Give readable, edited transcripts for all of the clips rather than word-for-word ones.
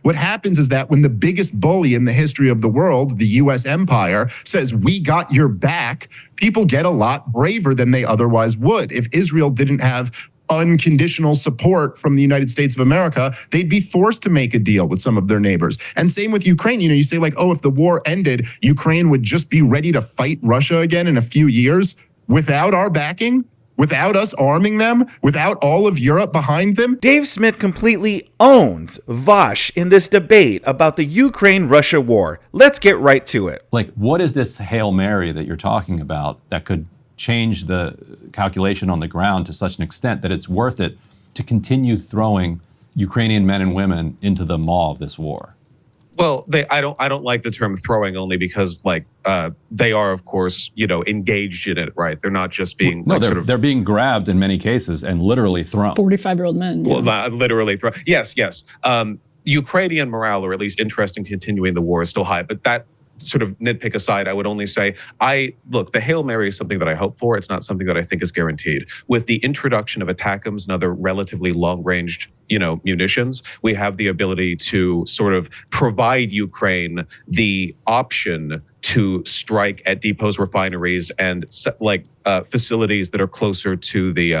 What happens is that when the biggest bully in the history of the world, the US empire, says, we got your back, people get a lot braver than they otherwise would. If Israel didn't have unconditional support from the United States of America, they'd be forced to make a deal with some of their neighbors. And same with Ukraine. You know, you say like, oh, if the war ended, Ukraine would just be ready to fight Russia again in a few years without our backing, without us arming them, without all of Europe behind them. Dave Smith completely owns Vaush in this debate about the Ukraine-Russia war. Let's get right to it. Like, what is this Hail Mary that you're talking about that could change the calculation on the ground to such an extent that it's worth it to continue throwing Ukrainian men and women into the maw of this war? Well, I don't like the term throwing, only because like they are, of course, you know, engaged in it, right? They're not just being no, they're being grabbed in many cases and literally thrown. 45-year-old men. Yeah. Well, literally thrown. Yes. Ukrainian morale, or at least interest in continuing the war, is still high, but that sort of nitpick aside, I would only say, look, the Hail Mary is something that I hope for. It's not something that I think is guaranteed. With the introduction of ATACMS and other relatively long-range, you know, munitions, we have the ability to sort of provide Ukraine the option to strike at depots, refineries, and facilities that are closer to the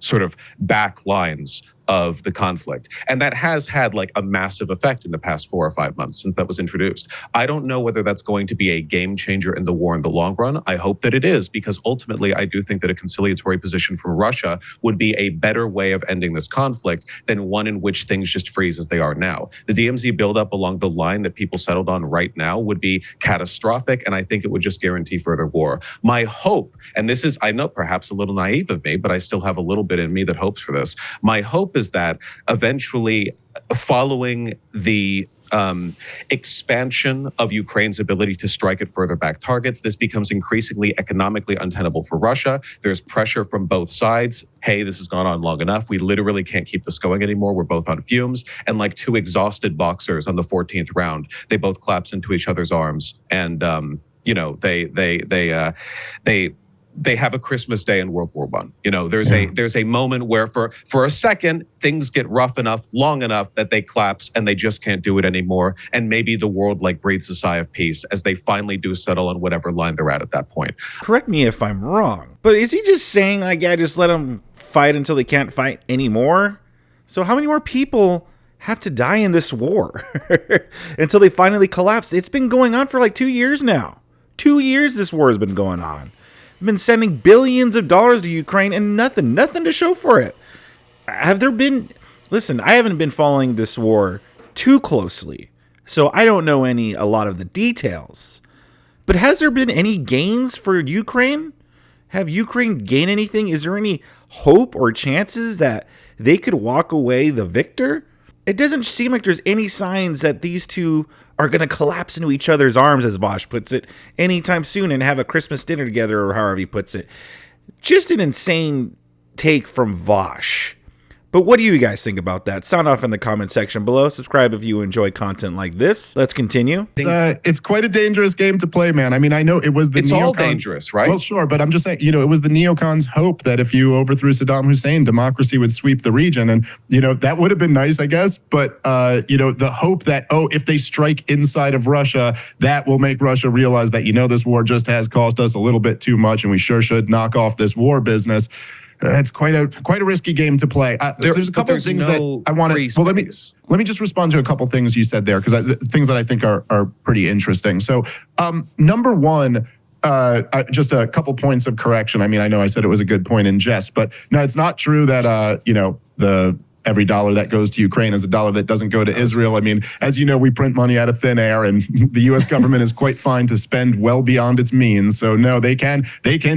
sort of back lines of the conflict. And that has had like a massive effect in the past 4 or 5 months since that was introduced. I don't know whether that's going to be a game changer in the war in the long run. I hope that it is, because ultimately I do think that a conciliatory position from Russia would be a better way of ending this conflict than one in which things just freeze as they are now. The DMZ buildup along the line that people settled on right now would be catastrophic, and I think it would just guarantee further war. My hope, and this is, I know, perhaps a little naive of me, but I still have a little bit in me that hopes for this. My hope is that eventually, following the expansion of Ukraine's ability to strike at further back targets, this becomes increasingly economically untenable for Russia. There's pressure from both sides. Hey, this has gone on long enough. We literally can't keep this going anymore. We're both on fumes. And like two exhausted boxers on the 14th round, they both collapse into each other's arms. And, you know, they have a Christmas Day in World War I. You know, there's a moment where for a second things get rough enough, long enough that they collapse and they just can't do it anymore. And maybe the world like breathes a sigh of peace as they finally do settle on whatever line they're at that point. Correct me if I'm wrong, but is he just saying like, yeah, just let them fight until they can't fight anymore? So how many more people have to die in this war until they finally collapse? It's been going on for like 2 years now. 2 years this war has been going on. Been sending billions of dollars to Ukraine and nothing to show for it. Have there been, listen, I haven't been following this war too closely, so I don't know a lot of the details. But has there been any gains for Ukraine? Have Ukraine gained anything? Is there any hope or chances that they could walk away the victor? It doesn't seem like there's any signs that these two are going to collapse into each other's arms, as Vaush puts it, anytime soon and have a Christmas dinner together, or however he puts it. Just an insane take from Vaush. But what do you guys think about that? Sound off in the comment section below. Subscribe if you enjoy content like this. Let's continue. It's quite a dangerous game to play, man. I mean, I know it was the It's all dangerous, right? Well, sure, but I'm just saying, you know, it was the neocons' hope that if you overthrew Saddam Hussein, democracy would sweep the region. And, you know, that would have been nice, I guess. But, you know, the hope that, oh, if they strike inside of Russia, that will make Russia realize that, you know, this war just has cost us a little bit too much and we sure should knock off this war business. It's quite a risky game to play. There's a couple of things that I want to. Well, let me just respond to a couple things you said there, because things that I think are pretty interesting. So, number one, just a couple points of correction. I mean, I know I said it was a good point in jest, but no, it's not true that you know, every dollar that goes to Ukraine is a dollar that doesn't go to Israel. I mean, as you know, we print money out of thin air, and the U.S. government is quite fine to spend well beyond its means. So no, they can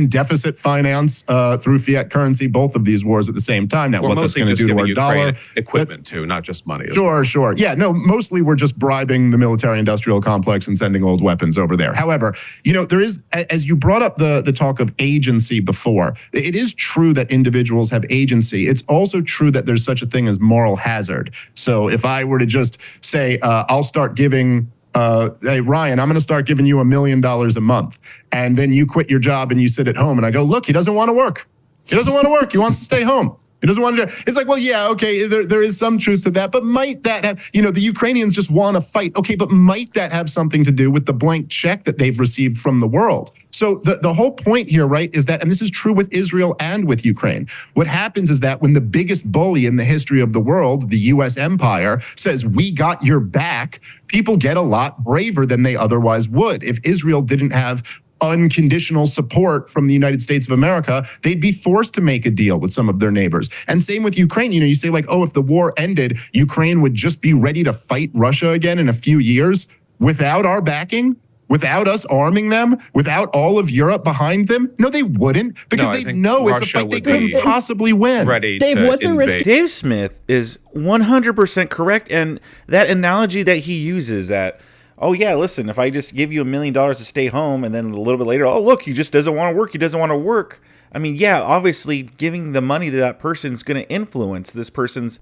deficit finance through fiat currency both of these wars at the same time. Now, what that's going to do to our dollar? Equipment too, not just money. Sure. Yeah, no, mostly we're just bribing the military-industrial complex and sending old weapons over there. However, you know, there is, as you brought up the talk of agency before, it is true that individuals have agency. It's also true that there's such a thing as moral hazard. So if I were to just say, I'll start giving, hey, Ryan, I'm going to start giving you $1 million a month. And then you quit your job and you sit at home and I go, look, he doesn't want to work. He doesn't want to work. He wants to stay home. He doesn't want to. It's like, well, yeah, okay, there is some truth to that, but might that have, the Ukrainians just want to fight. Okay, but might that have something to do with the blank check that they've received from the world? So the whole point here, right, is that, and this is true with Israel and with Ukraine, what happens is that when the biggest bully in the history of the world, the US empire, says, we got your back, people get a lot braver than they otherwise would. If Israel didn't have unconditional support from the United States of America, they'd be forced to make a deal with some of their neighbors. And same with Ukraine. You say like, oh, if the war ended, Ukraine would just be ready to fight Russia again in a few years without our backing, without us arming them, without all of Europe behind them. No, they wouldn't, because they know it's a fight they couldn't possibly win. Dave, what's a risk? Dave Smith is 100% correct. And that analogy that he uses that, oh, yeah, listen, if I just give you $1 million to stay home and then a little bit later, oh, look, he just doesn't want to work. He doesn't want to work. I mean, yeah, obviously giving the money to that person is going to influence this person's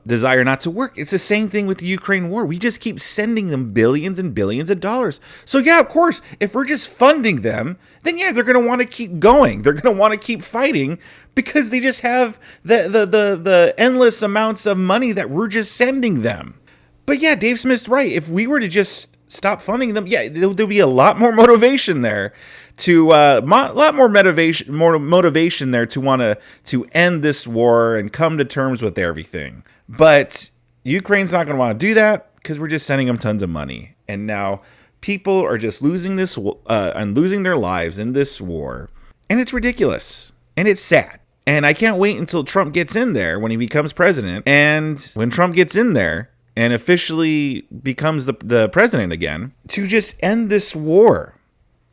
desire not to work. It's the same thing with the Ukraine war. We just keep sending them billions and billions of dollars. So, yeah, of course, if we're just funding them, then, yeah, they're going to want to keep going. They're going to want to keep fighting because they just have the endless amounts of money that we're just sending them. But yeah, Dave Smith's right. If we were to just stop funding them, yeah, there'll be a lot more motivation there to motivation there to want to end this war and come to terms with everything. But Ukraine's not going to want to do that because we're just sending them tons of money, and now people are just losing their lives in this war, and it's ridiculous and it's sad. And I can't wait until Trump gets in there when he becomes president, and when Trump gets in there and officially becomes the president again, to just end this war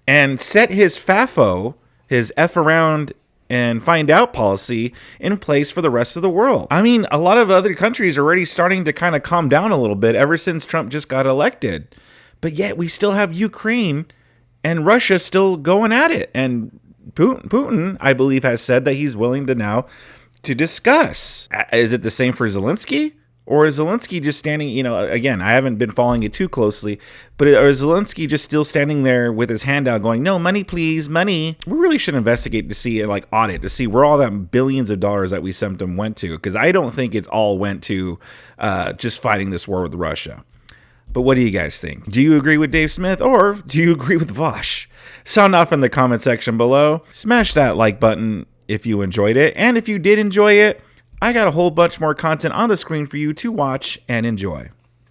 and set his FAFO, his F around and find out policy in place for the rest of the world. I mean, a lot of other countries are already starting to kind of calm down a little bit ever since Trump just got elected. But yet we still have Ukraine and Russia still going at it. And Putin, I believe, has said that he's willing to now to discuss. Is it the same for Zelensky? Or is Zelensky just standing, again, I haven't been following it too closely, but is Zelensky just still standing there with his hand out going, no, money, please, money? We really should investigate to see, audit, to see where all that billions of dollars that we sent them went to, because I don't think it's all went to just fighting this war with Russia. But what do you guys think? Do you agree with Dave Smith, or do you agree with Vaush? Sound off in the comment section below. Smash that like button if you enjoyed it, and if you did enjoy it, I got a whole bunch more content on the screen for you to watch and enjoy.